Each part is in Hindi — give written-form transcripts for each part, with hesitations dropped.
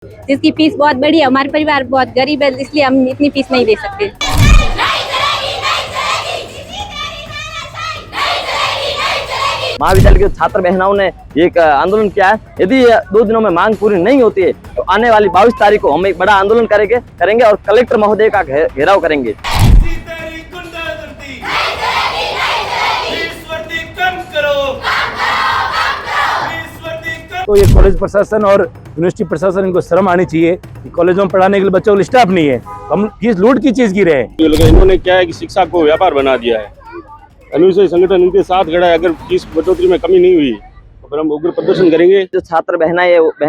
जिसकी फीस बहुत बड़ी है। हमारे परिवार बहुत गरीब है, इसलिए हम इतनी फीस नहीं दे सकते। महाविद्यालय के छात्र बहनों ने एक आंदोलन किया है। यदि 2 दिनों में मांग पूरी नहीं होती है तो आने वाली 22 तारीख को हम एक बड़ा आंदोलन करेंगे और कलेक्टर महोदय का घेराव करेंगे। तो ये कॉलेज प्रशासन और यूनिवर्सिटी प्रशासन, इनको शर्म आनी चाहिए कि कॉलेजों में पढ़ाने के लिए बच्चों को स्टाफ नहीं है, हम फीस लूट की चीज की रहे हैं। इन्होंने क्या है कि शिक्षा को व्यापार बना दिया है। अनुसूचित संगठन इनके साथ खड़ा है। अगर फीस बढ़ोतरी में कमी नहीं हुई तो फिर हम उग्र प्रदर्शन करेंगे। जो छात्र बहनें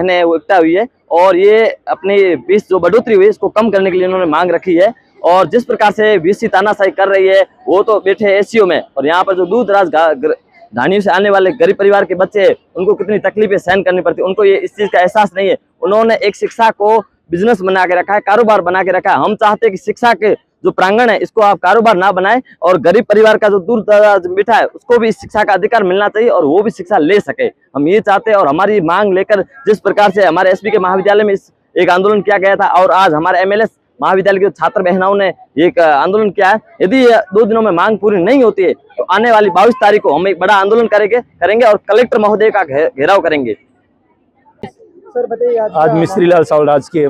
हैं वो इकट्ठा हुई है और ये अपनी फीस जो बढ़ोतरी हुई इसको कम करने के लिए इन्होंने मांग रखी है। और जिस प्रकार से वीसी तानाशाही कर रही है, वो तो बैठे एसीओ में, और यहाँ पर जो दूर दराज ढाणियों से आने वाले गरीब परिवार के बच्चे हैं, उनको कितनी तकलीफें सहन करनी पड़ती है, उनको ये इस चीज का एहसास नहीं है। उन्होंने एक शिक्षा को बिजनेस बना के रखा है, कारोबार बना के रखा है। हम चाहते हैं कि शिक्षा के जो प्रांगण है इसको आप कारोबार ना बनाएं और गरीब परिवार का जो दूर दराज बैठा है उसको भी शिक्षा का अधिकार मिलना चाहिए और वो भी शिक्षा ले सके। हम ये चाहते हैं और हमारी मांग लेकर जिस प्रकार से हमारे एसपी के महाविद्यालय में एक आंदोलन किया गया था और आज हमारे एमएलएस महाविद्यालय के छात्र बहनों ने एक आंदोलन किया है। यदि 2 दिनों में मांग पूरी नहीं होती है तो आने वाली 22 तारीख को हम एक बड़ा आंदोलन करेंगे और कलेक्टर महोदय का घेराव करेंगे। सर बताइए, आज मिस्त्री लाल सावल राजकीय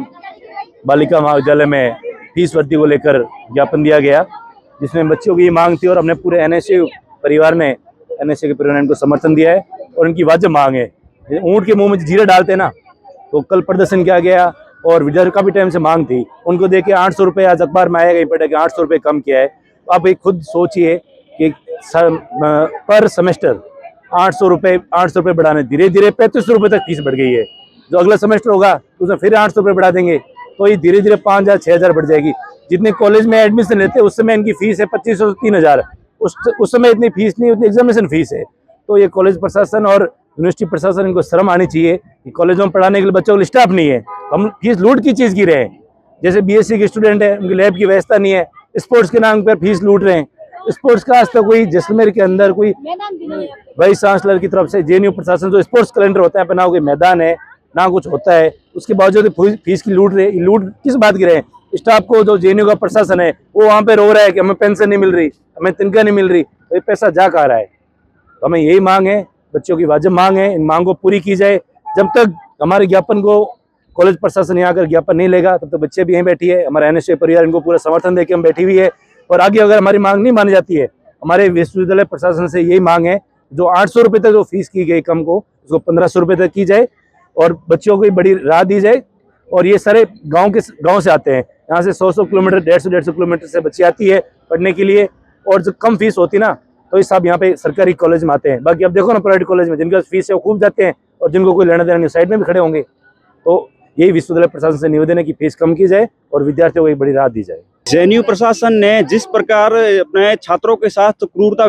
बालिका महाविद्यालय में फीस वृद्धि को लेकर ज्ञापन दिया गया, जिसमें बच्चों की ये मांग थी और हमने पूरे एनएसए परिवार ने एनएसए के परिवार ने इनको समर्थन दिया है और इनकी वाजिब मांग है। ऊँट के मुंह में जीरा डालते ना, तो कल प्रदर्शन किया गया और विद्यार्थी काफी टाइम से मांग थी, उनको देके 800 रुपये आज अखबार में आएगा पढ़ा कि 800 रुपये कम किया है। तो आप एक खुद सोचिए कि पर सेमेस्टर 800 रुपये बढ़ाने, धीरे धीरे 3500 रुपये तक फीस बढ़ गई है। जो अगला सेमेस्टर होगा उसमें फिर 800 रुपये बढ़ा देंगे, तो ये धीरे धीरे 5000 6000 बढ़ जाएगी। जितने कॉलेज में एडमिशन लेते हैं उस समय इनकी फीस है 2500 से 3000। उस समय इतनी फीस नहीं, उतनी एग्जामिनेशन फीस है। तो ये कॉलेज प्रशासन और यूनिवर्सिटी प्रशासन, इनको शर्म आनी चाहिए कि कॉलेजों में पढ़ाने के लिए बच्चों को स्टाफ नहीं है, हम फीस लूट की चीज की रहे हैं। जैसे बीएससी के स्टूडेंट है, उनकी लैब की व्यवस्था नहीं है, स्पोर्ट्स के नाम पर फीस लूट रहे हैं। स्पोर्ट्स का आज तक कोई जैसलमेर के अंदर कोई वाइस चांसलर की तरफ से जेएनयू प्रशासन जो स्पोर्ट्स कैलेंडर होता है, ना कोई मैदान है ना कुछ होता है, उसके बावजूद फीस की लूट रहे। लूट किस बात की रहे हैं? स्टाफ को जो जेएनयू का प्रशासन है वो वहाँ पे रो रहा है कि हमें पेंशन नहीं मिल रही, हमें तनख्वाह नहीं मिल रही, तो ये पैसा जा कहाँ रहा है? तो हमें यही मांग है, बच्चों की वाजिब मांग है, इन मांग को पूरी की जाए। जब तक हमारे ज्ञापन को कॉलेज प्रशासन यहाँ आकर ज्ञापन नहीं लेगा तब तक बच्चे भी यहीं बैठी है, हमारे एनएसए परिवार इनको पूरा समर्थन देकर हम बैठी हुई है। और आगे अगर हमारी मांग नहीं मानी जाती है, हमारे विश्वविद्यालय प्रशासन से यही मांग है, जो 800 रुपये तक जो फीस की गई कम को उसको 1500 रुपये तक की जाए और बच्चों को बड़ी राहत दी जाए। और ये सारे गांव से आते हैं, यहाँ से 100 किलोमीटर 150 किलोमीटर से बच्ची आती है पढ़ने के लिए, और जो कम फीस होती ना तो ये सब यहाँ पे सरकारी कॉलेज में आते हैं। बाकी अब देखो ना, प्राइवेट कॉलेज में जिनके फीस है वो खूब जाते हैं और जिनको कोई लेना देना नहीं साइड में भी खड़े होंगे। तो यही विश्वविद्यालय प्रशासन से निवेदन है कि फीस कम की जाए और विद्यार्थियों को एक बड़ी राहत दी जाए। जेएनयू प्रशासन ने जिस प्रकार अपने छात्रों के साथ क्रूरता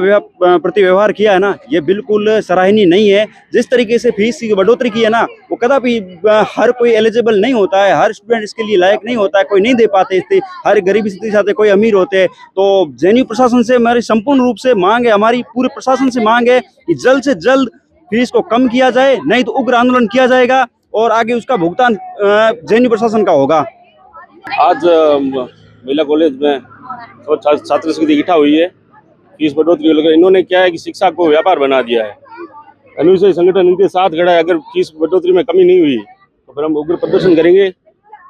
प्रति व्यवहार किया है ना, ये बिल्कुल सराहनीय नहीं है। जिस तरीके से फीस की बढ़ोतरी की है ना, वो कदापि हर कोई एलिजिबल नहीं होता है, हर स्टूडेंट इसके लिए लायक नहीं होता है, कोई नहीं दे पाते इससे, हर गरीबी स्थिति से आते, कोई अमीर होते हैं। तो जेएनयू प्रशासन से हमारी संपूर्ण रूप से मांग है, हमारी पूरे प्रशासन से मांग है कि जल्द से जल्द फीस को कम किया जाए, नहीं तो उग्र आंदोलन किया जाएगा और आगे उसका भुगतान जेएनयू प्रशासन का होगा। आज महिला कॉलेज में और छात्र संघ इकट्ठा हुई है, फीस बढ़ोतरी लेकर। इन्होंने क्या है कि शिक्षा को व्यापार बना दिया है। अनुसूचित संगठन इनके साथ खड़ा है। अगर फीस बढ़ोतरी में कमी नहीं हुई तो फिर हम उग्र प्रदर्शन करेंगे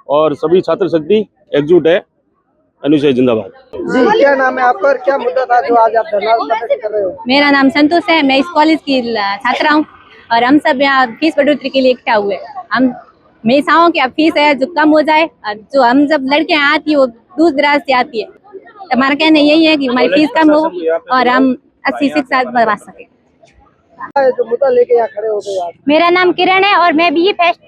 और सभी छात्र शक्ति एकजुट है। अनुसूचित जिंदाबाद। जी, क्या नाम है आपका और क्या मुद्दा था जो आज आप धरना प्रदर्शन कर रहे हो? मेरा नाम संतोष है, मैं इस कॉलेज की छात्रा हूँ और हम सब यहाँ फीस बढ़ोतरी के लिए इकट्ठा हुए। मैं चाहूँ कि अब फीस है जो कम हो जाए, जो हम जब लड़कियाँ आती है वो दूर दराज से आती है, तो हमारा कहना यही है कि हमारी फीस कम हो और हम अच्छी शिक्षा बढ़ा सके। जो मुद्दा लेके यहाँ खड़े हो गए आप? मेरा नाम किरण है और मैं बीए फर्स्ट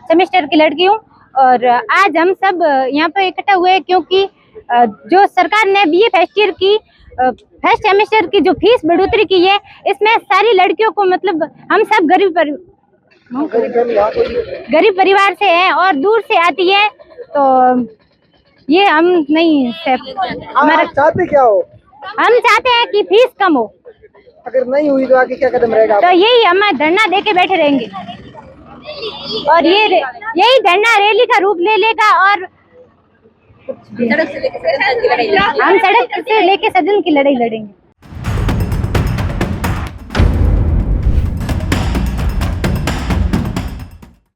सेमेस्टर की लड़की हूँ और आज हम सब यहाँ पर इकट्ठा हुए क्योंकि जो सरकार ने बीए फर्स्ट ईयर की फर्स्ट सेमेस्टर की जो फीस बढ़ोतरी की है, इसमें सारी लड़कियों को, मतलब हम सब गरीब परिवार से हैं और दूर से आती है, तो ये हम नहीं हमारा चाहते क्या हो? हम चाहते हैं कि फीस कम हो। अगर नहीं हुई तो आगे क्या कदम रहेगा? तो यही हम धरना देके बैठे रहेंगे। और यही धरना रैली का रूप ले लेगा और हम सड़क से लेके सदन की लड़ाई लड़ेंगे।